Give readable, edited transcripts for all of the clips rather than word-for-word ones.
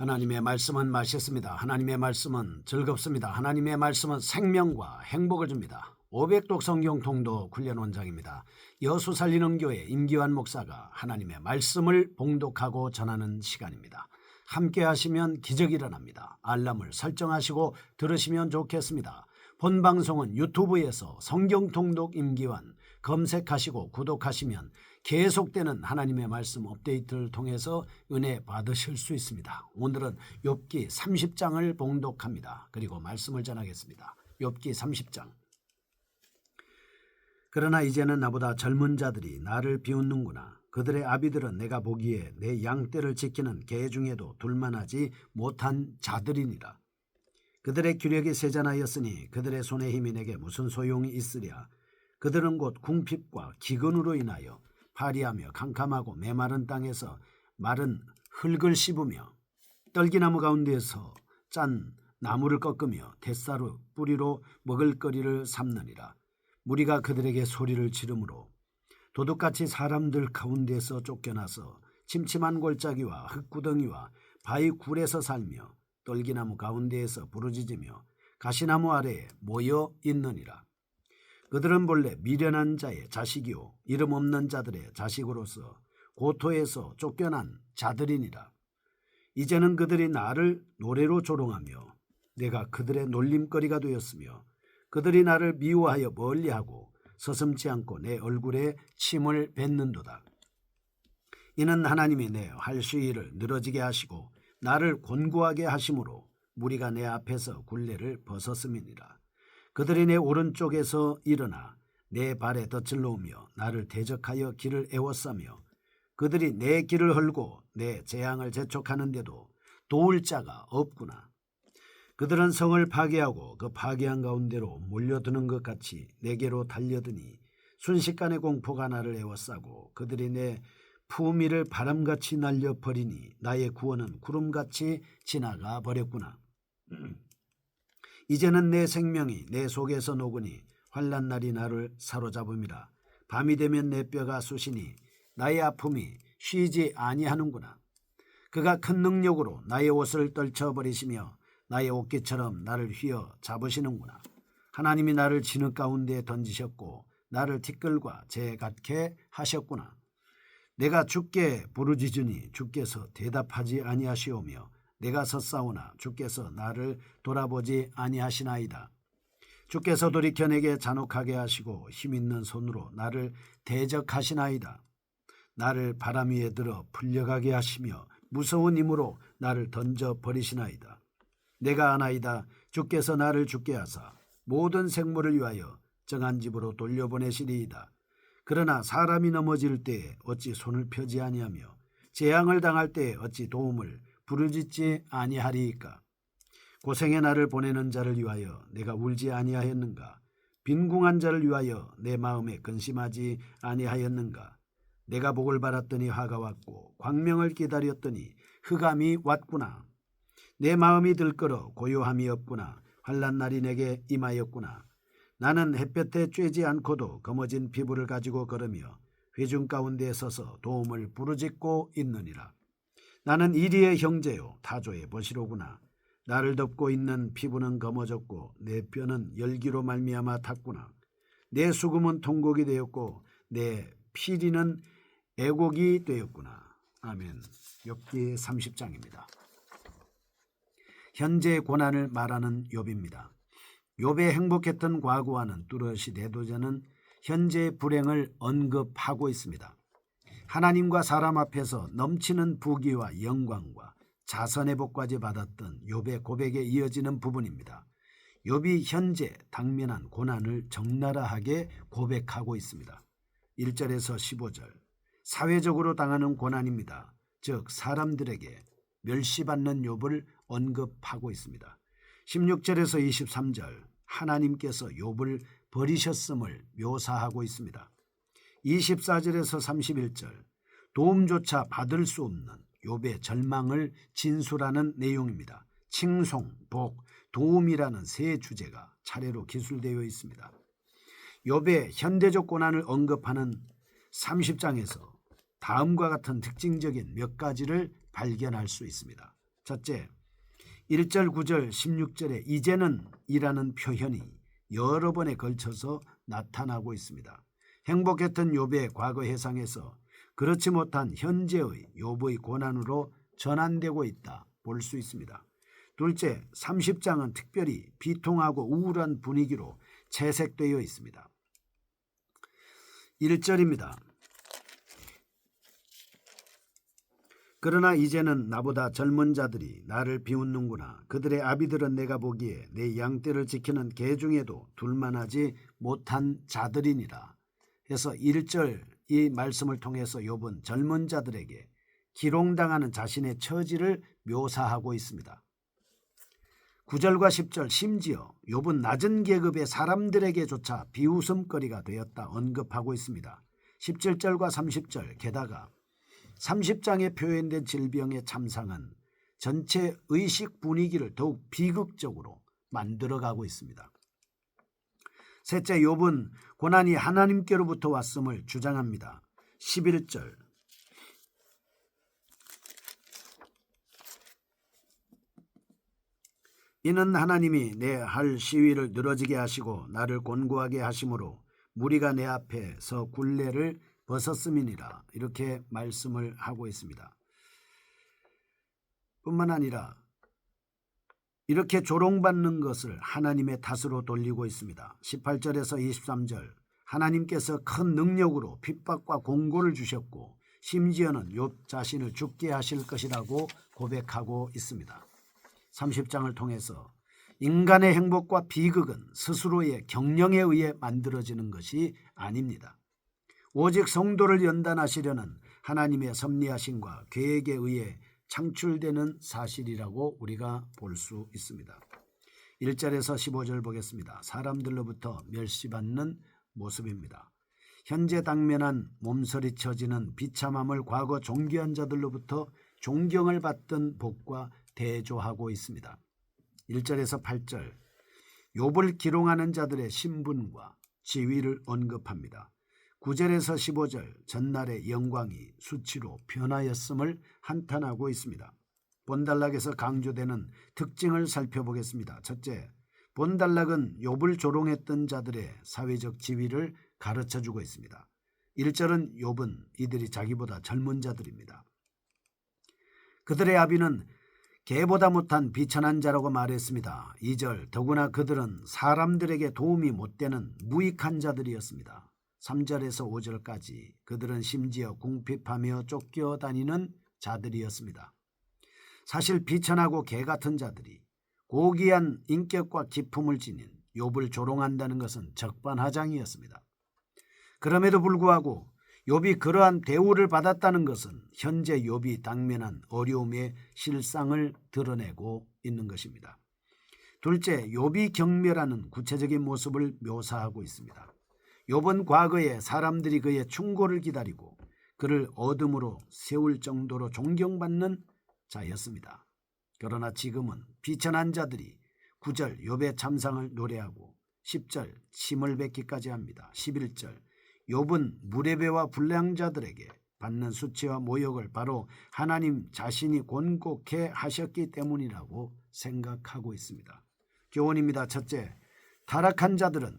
하나님의 말씀은 맛있습니다. 하나님의 말씀은 즐겁습니다. 하나님의 말씀은 생명과 행복을 줍니다. 500독 성경 통독 훈련 원장입니다. 여수 살리는 교회 임기환 목사가 하나님의 말씀을 봉독하고 전하는 시간입니다. 함께 하시면 기적이 일어납니다. 알람을 설정하시고 들으시면 좋겠습니다. 본 방송은 유튜브에서 성경 통독 임기환 검색하시고 구독하시면 계속되는 하나님의 말씀 업데이트를 통해서 은혜 받으실 수 있습니다. 오늘은 욥기 30장을 봉독합니다. 그리고 말씀을 전하겠습니다. 욥기 30장. 그러나 이제는 나보다 젊은 자들이 나를 비웃는구나. 그들의 아비들은 내가 보기에 내 양떼를 지키는 개 중에도 둘만하지 못한 자들이니라. 그들의 기력이 세잔하였으니 그들의 손의 힘이 내게 무슨 소용이 있으랴. 그들은 곧 궁핍과 기근으로 인하여 파리하며 캄캄하고 메마른 땅에서 마른 흙을 씹으며 떨기나무 가운데에서 짠 나무를 꺾으며 뱃사루 뿌리로 먹을거리를 삼느니라. 무리가 그들에게 소리를 지르므로 도둑같이 사람들 가운데서 쫓겨나서 침침한 골짜기와 흙구덩이와 바위 굴에서 살며 떨기나무 가운데에서 부르짖으며 가시나무 아래에 모여 있느니라. 그들은 본래 미련한 자의 자식이요 이름 없는 자들의 자식으로서 고토에서 쫓겨난 자들이니라. 이제는 그들이 나를 노래로 조롱하며 내가 그들의 놀림거리가 되었으며 그들이 나를 미워하여 멀리하고 서슴지 않고 내 얼굴에 침을 뱉는도다. 이는 하나님이 내 활수일을 늘어지게 하시고 나를 곤고하게 하심으로 무리가 내 앞에서 굴레를 벗었음이니라. 그들이 내 오른쪽에서 일어나 내 발에 덫을 놓으며 나를 대적하여 길을 에워싸며 그들이 내 길을 헐고 내 재앙을 재촉하는데도 도울 자가 없구나. 그들은 성을 파괴하고 그 파괴한 가운데로 몰려드는 것 같이 내게로 달려드니 순식간에 공포가 나를 에워싸고 그들이 내 품위를 바람같이 날려버리니 나의 구원은 구름같이 지나가 버렸구나. 이제는 내 생명이 내 속에서 녹으니 환난 날이 나를 사로잡음이라. 밤이 되면 내 뼈가 쑤시니 나의 아픔이 쉬지 아니하는구나. 그가 큰 능력으로 나의 옷을 떨쳐버리시며 나의 옷깃처럼 나를 휘어 잡으시는구나. 하나님이 나를 진흙 가운데 던지셨고 나를 티끌과 재 같게 하셨구나. 내가 주께 부르짖으니 주께서 대답하지 아니하시오며 내가 섰사오나 주께서 나를 돌아보지 아니하시나이다. 주께서 돌이켜 내게 잔혹하게 하시고 힘있는 손으로 나를 대적하시나이다. 나를 바람 위에 들어 풀려가게 하시며 무서운 힘으로 나를 던져버리시나이다. 내가 아나이다. 주께서 나를 죽게 하사 모든 생물을 위하여 정한 집으로 돌려보내시리이다. 그러나 사람이 넘어질 때에 어찌 손을 펴지 아니하며 재앙을 당할 때에 어찌 도움을 부르짖지 아니하리이까. 고생의 나를 보내는 자를 위하여 내가 울지 아니하였는가. 빈궁한 자를 위하여 내 마음에 근심하지 아니하였는가. 내가 복을 바랐더니 화가 왔고 광명을 기다렸더니 흑암이 왔구나. 내 마음이 들끓어 고요함이 없구나. 환난 날이 내게 임하였구나. 나는 햇볕에 쬐지 않고도 검어진 피부를 가지고 걸으며 회중 가운데 서서 도움을 부르짖고 있느니라. 나는 이리의 형제요 타조의 벗이로구나. 나를 덮고 있는 피부는 검어졌고 내 뼈는 열기로 말미암아 탔구나. 내 수금은 통곡이 되었고 내 피리는 애곡이 되었구나. 아멘. 욥기 30장입니다. 현재의 고난을 말하는 욥입니다. 욥의 행복했던 과거와는 뚜렷이 대도자는 현재의 불행을 언급하고 있습니다. 하나님과 사람 앞에서 넘치는 부귀와 영광과 자선의 복까지 받았던 욥의 고백에 이어지는 부분입니다. 욥이 현재 당면한 고난을 적나라하게 고백하고 있습니다. 1절에서 15절. 사회적으로 당하는 고난입니다. 즉 사람들에게 멸시받는 욥을 언급하고 있습니다. 16절에서 23절. 하나님께서 욥을 버리셨음을 묘사하고 있습니다. 24절에서 31절. 도움조차 받을 수 없는 욥의 절망을 진술하는 내용입니다. 칭송, 복, 도움이라는 세 주제가 차례로 기술되어 있습니다. 욥의 현대적 고난을 언급하는 30장에서 다음과 같은 특징적인 몇 가지를 발견할 수 있습니다. 첫째, 1절, 9절, 16절에 이제는 이라는 표현이 여러 번에 걸쳐서 나타나고 있습니다. 행복했던 욥의 과거 해상에서 그렇지 못한 현재의 욥의 고난으로 전환되고 있다 볼 수 있습니다. 둘째, 30장은 특별히 비통하고 우울한 분위기로 채색되어 있습니다. 1절입니다. 그러나 이제는 나보다 젊은 자들이 나를 비웃는구나. 그들의 아비들은 내가 보기에 내 양떼를 지키는 개 중에도 둘만하지 못한 자들이니라. 해서 1절 이 말씀을 통해서 욥은 젊은 자들에게 기롱당하는 자신의 처지를 묘사하고 있습니다. 9절과 10절 심지어 욥은 낮은 계급의 사람들에게조차 비웃음거리가 되었다 언급하고 있습니다. 17절과 30절 게다가 30장에 표현된 질병의 참상은 전체 의식 분위기를 더욱 비극적으로 만들어가고 있습니다. 셋째, 욥은 고난이 하나님께로부터 왔음을 주장합니다. 11절 이는 하나님이 내 할 시위를 늘어지게 하시고 나를 곤고하게 하심으로 무리가 내 앞에서 굴레를 벗었음이니라. 이렇게 말씀을 하고 있습니다. 뿐만 아니라 이렇게 조롱받는 것을 하나님의 탓으로 돌리고 있습니다. 18절에서 23절 하나님께서 큰 능력으로 핍박과 공고를 주셨고 심지어는 욥 자신을 죽게 하실 것이라고 고백하고 있습니다. 30장을 통해서 인간의 행복과 비극은 스스로의 경영에 의해 만들어지는 것이 아닙니다. 오직 성도를 연단하시려는 하나님의 섭리하심과 계획에 의해 창출되는 사실이라고 우리가 볼 수 있습니다. 1절에서 15절 보겠습니다. 사람들로부터 멸시받는 모습입니다. 현재 당면한 몸서리쳐지는 비참함을 과거 존귀한 자들로부터 존경을 받던 복과 대조하고 있습니다. 1절에서 8절 욥을 기롱하는 자들의 신분과 지위를 언급합니다. 9절에서 15절 전날의 영광이 수치로 변하였음을 한탄하고 있습니다. 본단락에서 강조되는 특징을 살펴보겠습니다. 첫째, 본단락은 욥을 조롱했던 자들의 사회적 지위를 가르쳐주고 있습니다. 1절은 욥은 이들이 자기보다 젊은 자들입니다. 그들의 아비는 개보다 못한 비천한 자라고 말했습니다. 2절 더구나 그들은 사람들에게 도움이 못 되는 무익한 자들이었습니다. 3절에서 5절까지 그들은 심지어 궁핍하며 쫓겨다니는 자들이었습니다. 사실 비천하고 개 같은 자들이 고귀한 인격과 기품을 지닌 욥을 조롱한다는 것은 적반하장이었습니다. 그럼에도 불구하고 욥이 그러한 대우를 받았다는 것은 현재 욥이 당면한 어려움의 실상을 드러내고 있는 것입니다. 둘째, 욥이 경멸하는 구체적인 모습을 묘사하고 있습니다. 욥은 과거에 사람들이 그의 충고를 기다리고 그를 어둠으로 세울 정도로 존경받는 자였습니다. 그러나 지금은 비천한 자들이 9절 욥의 참상을 노래하고 10절 침을 뱉기까지 합니다. 11절 욥은 무례배와 불량자들에게 받는 수치와 모욕을 바로 하나님 자신이 곤곡해 하셨기 때문이라고 생각하고 있습니다. 교훈입니다. 첫째, 타락한 자들은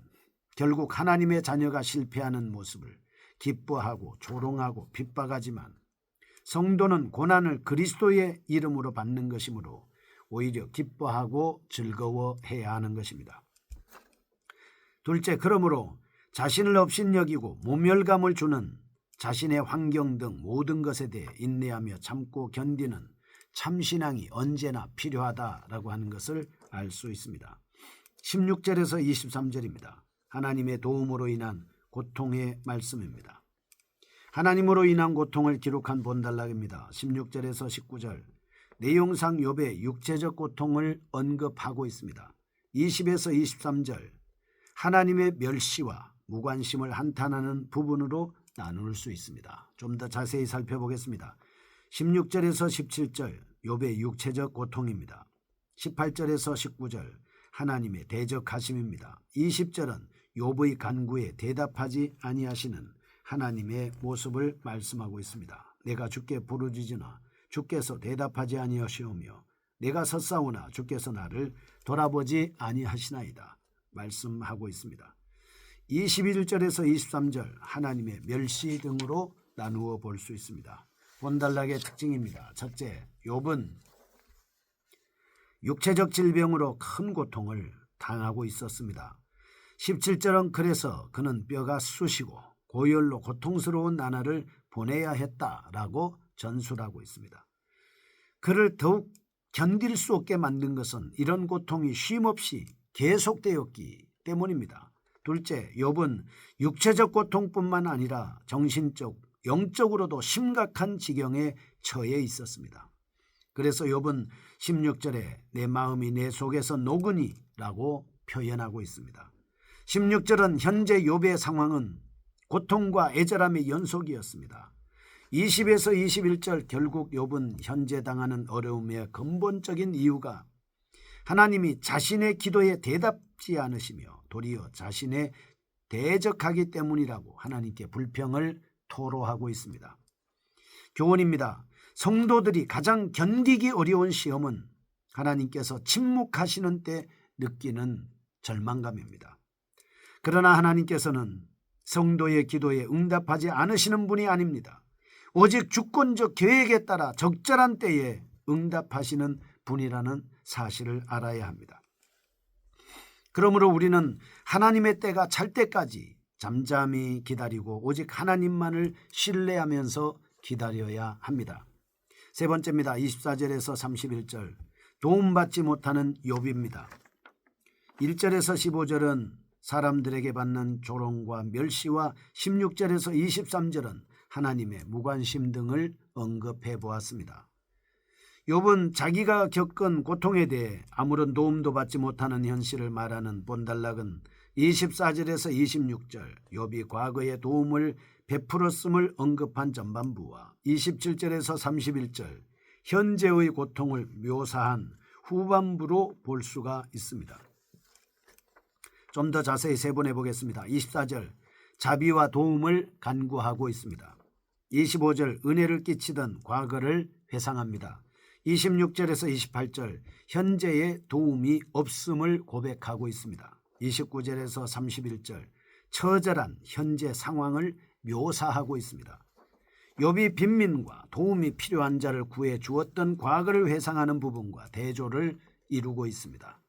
결국 하나님의 자녀가 실패하는 모습을 기뻐하고 조롱하고 핍박하지만 성도는 고난을 그리스도의 이름으로 받는 것이므로 오히려 기뻐하고 즐거워해야 하는 것입니다. 둘째, 그러므로 자신을 업신여기고 모멸감을 주는 자신의 환경 등 모든 것에 대해 인내하며 참고 견디는 참신앙이 언제나 필요하다라고 하는 것을 알 수 있습니다. 16절에서 23절입니다. 하나님의 도움으로 인한 고통의 말씀입니다. 하나님으로 인한 고통을 기록한 본단락입니다. 16절에서 19절 내용상 욥의 육체적 고통을 언급하고 있습니다. 20에서 23절 하나님의 멸시와 무관심을 한탄하는 부분으로 나눌 수 있습니다. 좀 더 자세히 살펴보겠습니다. 16절에서 17절 욥의 육체적 고통입니다. 18절에서 19절 하나님의 대적하심입니다. 20절은 욥의 간구에 대답하지 아니하시는 하나님의 모습을 말씀하고 있습니다. 내가 주께 부르짖으나 주께서 대답하지 아니하시오며 내가 섰사오나 주께서 나를 돌아보지 아니하시나이다 말씀하고 있습니다. 21절에서 23절 하나님의 멸시 등으로 나누어 볼 수 있습니다. 본단락의 특징입니다. 첫째, 욥은 육체적 질병으로 큰 고통을 당하고 있었습니다. 17절은 그래서 그는 뼈가 쑤시고 고열로 고통스러운 나날을 보내야 했다라고 전술하고 있습니다. 그를 더욱 견딜 수 없게 만든 것은 이런 고통이 쉼없이 계속되었기 때문입니다. 둘째, 욥은 육체적 고통뿐만 아니라 정신적, 영적으로도 심각한 지경에 처해 있었습니다. 그래서 욥은 16절에 내 마음이 내 속에서 녹으니 라고 표현하고 있습니다. 16절은 현재 욥의 상황은 고통과 애절함의 연속이었습니다. 20에서 21절 결국 욥은 현재 당하는 어려움의 근본적인 이유가 하나님이 자신의 기도에 대답지 않으시며 도리어 자신에 대적하기 때문이라고 하나님께 불평을 토로하고 있습니다. 교훈입니다. 성도들이 가장 견디기 어려운 시험은 하나님께서 침묵하시는 때 느끼는 절망감입니다. 그러나 하나님께서는 성도의 기도에 응답하지 않으시는 분이 아닙니다. 오직 주권적 계획에 따라 적절한 때에 응답하시는 분이라는 사실을 알아야 합니다. 그러므로 우리는 하나님의 때가 찰 때까지 잠잠히 기다리고 오직 하나님만을 신뢰하면서 기다려야 합니다. 세 번째입니다. 24절에서 31절 도움받지 못하는 욥입니다. 1절에서 15절은 사람들에게 받는 조롱과 멸시와 16절에서 23절은 하나님의 무관심 등을 언급해 보았습니다. 욥은 자기가 겪은 고통에 대해 아무런 도움도 받지 못하는 현실을 말하는 본단락은 24절에서 26절 욥이 과거에 도움을 베풀었음을 언급한 전반부와 27절에서 31절 현재의 고통을 묘사한 후반부로 볼 수가 있습니다. 좀 더 자세히 세분해 보겠습니다. 24절 자비와 도움을 간구하고 있습니다. 25절 은혜를 끼치던 과거를 회상합니다. 26절에서 28절 현재의 도움이 없음을 고백하고 있습니다. 29절에서 31절 처절한 현재 상황을 묘사하고 있습니다. 욥이 빈민과 도움이 필요한 자를 구해 주었던 과거를 회상하는 부분과 대조를 이루고 있습니다.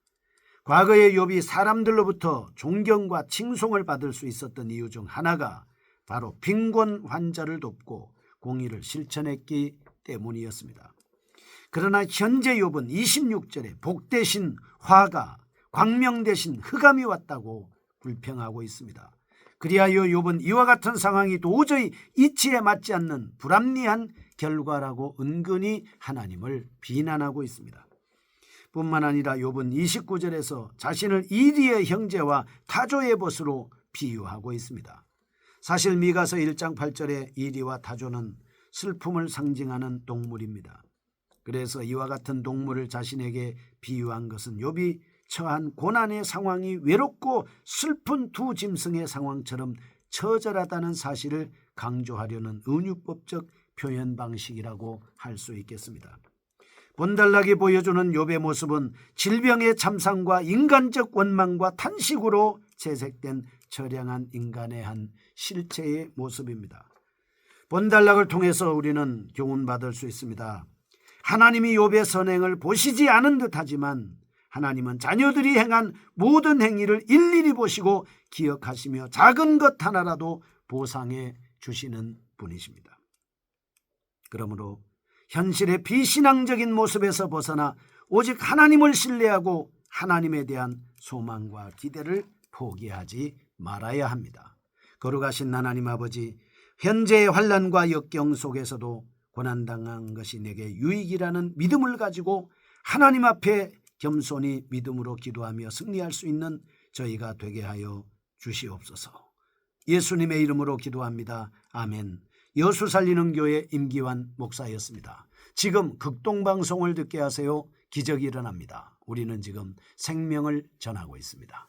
과거의 욥이 사람들로부터 존경과 칭송을 받을 수 있었던 이유 중 하나가 바로 빈곤 환자를 돕고 공의를 실천했기 때문이었습니다. 그러나 현재 욥은 26절에 복 대신 화가, 광명 대신 흑암이 왔다고 불평하고 있습니다. 그리하여 욥은 이와 같은 상황이 도저히 이치에 맞지 않는 불합리한 결과라고 은근히 하나님을 비난하고 있습니다. 뿐만 아니라 욥은 29절에서 자신을 이리의 형제와 타조의 벗으로 비유하고 있습니다. 사실 미가서 1장 8절의 이리와 타조는 슬픔을 상징하는 동물입니다. 그래서 이와 같은 동물을 자신에게 비유한 것은 욥이 처한 고난의 상황이 외롭고 슬픈 두 짐승의 상황처럼 처절하다는 사실을 강조하려는 은유법적 표현 방식이라고 할 수 있겠습니다. 본단락이 보여주는 욥의 모습은 질병의 참상과 인간적 원망과 탄식으로 채색된 처량한 인간의 한 실체의 모습입니다. 본단락을 통해서 우리는 교훈받을 수 있습니다. 하나님이 욥의 선행을 보시지 않은 듯하지만 하나님은 자녀들이 행한 모든 행위를 일일이 보시고 기억하시며 작은 것 하나라도 보상해 주시는 분이십니다. 그러므로 현실의 비신앙적인 모습에서 벗어나 오직 하나님을 신뢰하고 하나님에 대한 소망과 기대를 포기하지 말아야 합니다. 거룩하신 하나님 아버지, 현재의 환난과 역경 속에서도 고난당한 것이 내게 유익이라는 믿음을 가지고 하나님 앞에 겸손히 믿음으로 기도하며 승리할 수 있는 저희가 되게 하여 주시옵소서. 예수님의 이름으로 기도합니다. 아멘. 여수 살리는 교회 임기환 목사였습니다. 지금 극동방송을 듣게 하세요. 기적이 일어납니다. 우리는 지금 생명을 전하고 있습니다.